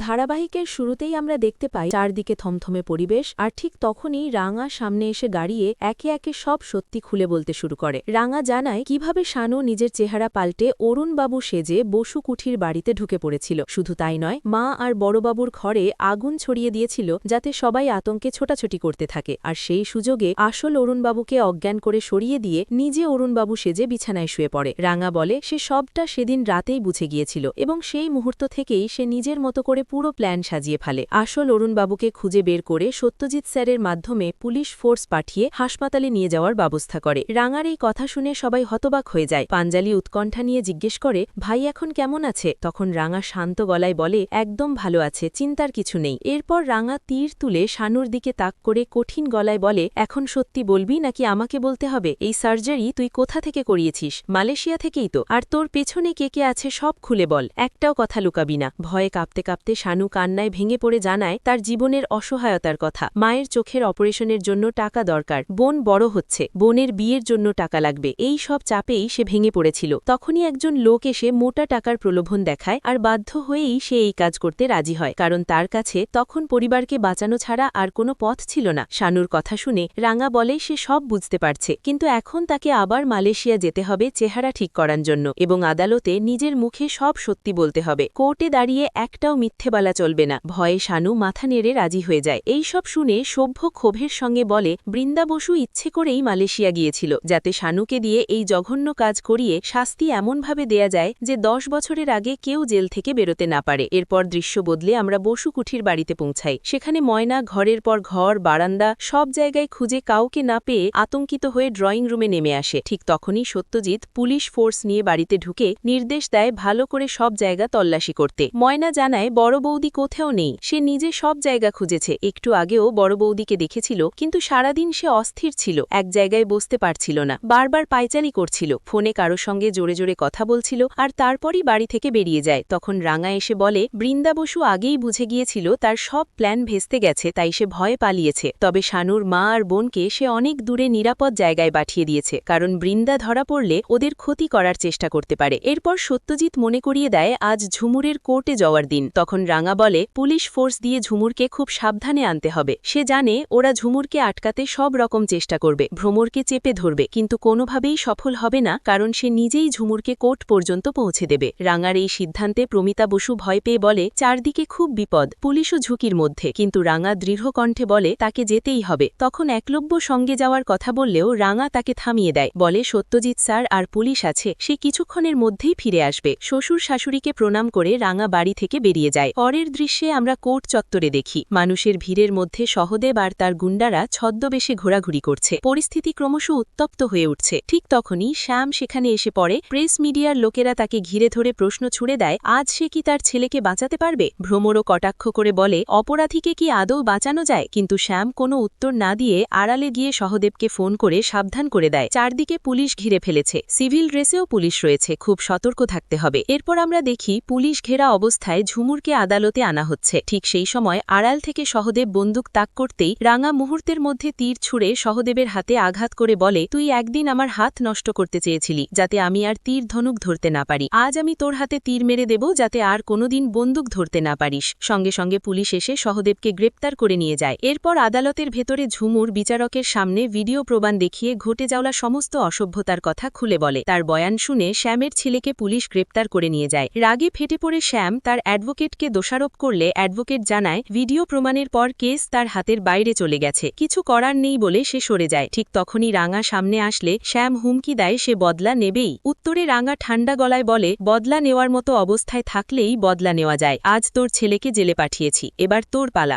ধারাবাহিকের শুরুতেই আমরা দেখতে পাই চারদিকে থমথমে পরিবেশ, আর ঠিক তখনই রাঙা সামনে এসে দাঁড়িয়ে একে একে সব সত্যি খুলে বলতে শুরু করে। রাঙা জানায় কিভাবে শানু নিজের চেহারা পাল্টে অরুণবাবু সেজে বসু কুঠির বাড়িতে ঢুকে পড়েছিল। শুধু তাই নয়, মা আর বড়বাবুর ঘরে আগুন ছড়িয়ে দিয়েছিল যাতে সবাই আতঙ্কে ছোটাছুটি করতে থাকে, আর সেই সুযোগে আসল অরুণবাবুকে অজ্ঞান করে সরিয়ে দিয়ে নিজে অরুণবাবু সেজে বিছানায় শুয়ে পড়ে। রাঙা বলে সে সবটা সেদিন রাতেই বুঝে গিয়েছিল এবং সেই মুহূর্ত থেকেই সে নিজের মতো করে পুরো প্ল্যান সাজিয়ে ফেলে। আসল অরুণবাবুকে খুঁজে বের করে সত্যজিৎ স্যারের মাধ্যমে পুলিশ ফোর্স পাঠিয়ে হাসপাতালে নিয়ে যাওয়ার ব্যবস্থা করে। রাঙার এই কথা শুনে সবাই হতবাক হয়ে যায়। পাঞ্জালি উৎকণ্ঠা নিয়ে জিজ্ঞেস করে, ভাই এখন কেমন আছে? তখন রাঙা শান্ত গলায় বলে, একদম ভালো আছে, চিন্তার কিছু নেই। এরপর রাঙা তীর তুলে শানুর দিকে তাক করে কঠিন গলায় বলে, এখন সত্যি বলবি নাকি আমাকে বলতে হবে? এই সার্জারি তুই কোথা থেকে করিয়েছিস? মালয়েশিয়া থেকেই তো? আর তোর পেছনে কে কে আছে সব খুলে বল, একটাও কথা লুকাবি না। ভয়ে কাঁপতে কাঁপতে শানু কান্নায় ভেঙে পড়ে জানায় তার জীবনের অসহায়তার কথা। মায়ের চোখের অপারেশনের জন্য টাকা দরকার, বোন বড় হচ্ছে, বোনের বিয়ের জন্য টাকা লাগবে, এই সব চাপেই সে ভেঙে পড়েছিল। তখনই একজন লোক এসে মোটা টাকার প্রলোভন দেখায়, আর বাধ্য হয়েই সে এই কাজ করতে রাজি হয়, কারণ তার কাছে তখন পরিবারকে বাঁচানো ছাড়া আর কোনো পথ ছিল না। শানুর কথা শুনে রাঙা বলে সে সব বুঝতে পারছে, কিন্তু এখন তাকে আবার মালয়েশিয়া যেতে হবে চেহারা ঠিক করার জন্য, এবং আদালতে নিজের মুখে সব সত্যি বলতে হবে। কোর্টে দাঁড়িয়ে একটাও মিথ্যে বলা চলবে না। ভয়ে শানু মাথা নেড়ে রাজি হয়ে যায়। এই সব শুনে সভ্য ক্ষোভের সঙ্গে বলে, বৃন্দা বসু ইচ্ছে করেই মালয়েশিয়া গিয়েছিল যাতে শানুকে দিয়ে এই জঘন্য কাজ করিয়ে শাস্তি এমনভাবে দেয়া যায় যে 10 বছরের আগে কেউ জেল থেকে বেরোতে না পারে। এরপর দৃশ্য বদলে আমরা বসু কুঠির বাড়িতে পৌঁছাই। সেখানে ময়না ঘরের পর ঘর, বারান্দা সব জায়গায় খুঁজে কাউকে না পেয়ে আতঙ্কিত হয়ে ড্রয়িং রুমে নেমে আসে। ঠিক তখনই সত্যজিৎ পুলিশ ফোর্স নিয়ে বাড়িতে ঢুকে নির্দেশ দেয় ভালো করে সব জায়গা তল্লাশি করতে। ময়না জানায় বড় বৌদি কোথাও নেই, সে নিজে সব জায়গা খুঁজেছে। একটু আগেও বড় বৌদিকে দেখেছিল, কিন্তু সারাদিন সে অস্থির ছিল, এক জায়গায় বসতে পারছিল না, বারবার পায়চালি করছিল, ফোনে কারো সঙ্গে জোরে জোরে কথা বলছিল, আর তারপরই বাড়ি থেকে বেরিয়ে যায়। তখন রাঙা এসে বলে বৃন্দা বসু আগেই বুঝে গিয়েছিল তার সব প্ল্যান ভেস্তে গেছে, তাই সে ভয়ে পালিয়েছে। তবে শানুর মা আর বোনকে সে অনেক দূরে নিরাপদ জায়গায় পাঠিয়ে দিয়েছে, কারণ বৃন্দা ধরা পড়লে ওদের ক্ষতি করার চেষ্টা করতে পারে। এরপর সত্যজিৎ মনে করিয়ে দেয় আজ ঝুমুরের কোর্টে যাওয়ার দিন। তখন রাঙা বলে পুলিশ ফোর্স দিয়ে ঝুমুরকে খুব সাবধানে আনতে হবে। সে জানে ওরা ঝুমুরকে আটকাতে সব রকম চেষ্টা করবে, ভ্রমরকে চেপে ধরবে, কিন্তু কোনোভাবেই সফল হবে না, কারণ সে নিজেই ঝুমুরকে কোর্ট পর্যন্ত পৌঁছে দেবে। রাঙার এই সিদ্ধান্তে প্রমিতা বসু ভয় পেয়ে বলে চারদিকে খুব বিপদ, পুলিশও ঝুঁকির মধ্যে, কিন্তু রাঙা দৃঢ় কণ্ঠে বলে তাকে যেতেই হবে। তখন একলব্য সঙ্গে যাওয়ার কথা বললেও রাঙা তাকে থামিয়ে দেয়, বলে সত্যজিৎ স্যার আর পুলিশ আছে, সে কিছুক্ষণের মধ্যেই ফিরে আসবে। শ্বশুর শাশুড়িকে প্রণাম করে রাঙা বাড়ি থেকে বেরিয়ে যায়। পরের দৃশ্যে আমরা কোর্ট চত্বরে দেখি মানুষের ভিড়ের মধ্যে সহদেব আর তার গুন্ডারা ছদ্মবেশে ঘোরাঘুরি করছে। পরিস্থিতি ক্রমশ উত্তপ্ত হয়ে উঠছে। ঠিক তখনই শ্যাম সেখানে এসে পড়ে। প্রেস মিডিয়ার লোকেরা তাকে ঘিরে ধরে প্রশ্ন ছুড়ে দেয় আজ সে কি তার ছেলেকে বাঁচাতে পারবে। ভ্রমরও কটাক্ষ করে বলে অপরাধীকে কি আদৌ বাঁচানো যায়, কিন্তু শ্যাম কোনো উত্তর না দিয়ে আড়ালে গিয়ে সহদেবকে ফোন করে সাবধান করে দেয় চারদিকে পুলিশ ঘিরে ফেলেছে, সিভিল ড্রেসেও পুলিশ রয়েছে, খুব সতর্ক থাকতে হবে। এরপর আমরা দেখি পুলিশ ঘেরা অবস্থায় ঝুমুরকে আদালতে আনা হচ্ছে। ঠিক সেই সময় আড়াল থেকে সহদেব বন্দুক তাক করতেই রাঙা মুহূর্তের মধ্যে তীর ছুঁড়ে সহদেবের হাতে আঘাত করে বলে তুই একদিন আমার হাত নষ্ট করতে চেয়েছিলি যাতে আমি আর তীর ধনুক ধরতে না পারি, আজ আমি তোর হাতে তীর মেরে দেব যাতে আর কোনোদিন বন্দুক ধরতে না পারিস। সঙ্গে সঙ্গে পুলিশ এসে সহদেবকে গ্রেপ্তার করে নিয়ে যায়। এরপর আদালতের ভেতরে ঝুমুর বিচারকের সামনে ভিডিও প্রমাণ দেখিয়ে ঘটে যাওয়া সমস্ত অসভ্যতার কথা খুলে বলে। তার বয়ান শুনে শ্যামের ছেলেকে পুলিশ গ্রেপ্তার করে নিয়ে যায়। রাগে ফেটে পড়ে শ্যাম তার অ্যাডভোকেটকে দোষারোপ করলে অ্যাডভোকেট জানায় ভিডিও প্রমাণের পর কেস তার হাতের বাইরে চলে গেছে, কিছু করার নেই বলে সে সরে যায়। ঠিক তখনই রাঙা সামনে আসলে শ্যাম হুমকি দেয় সে বদলা নেবেই। উত্তরে রাঙা ঠান্ডা গলায় বলে বদলা নেওয়ার মতো অবস্থায় থাকলেই বদলা নেওয়া যায়, আজ তোর ছেলেকে জেলে পাঠিয়েছি, এবার তোর পালা।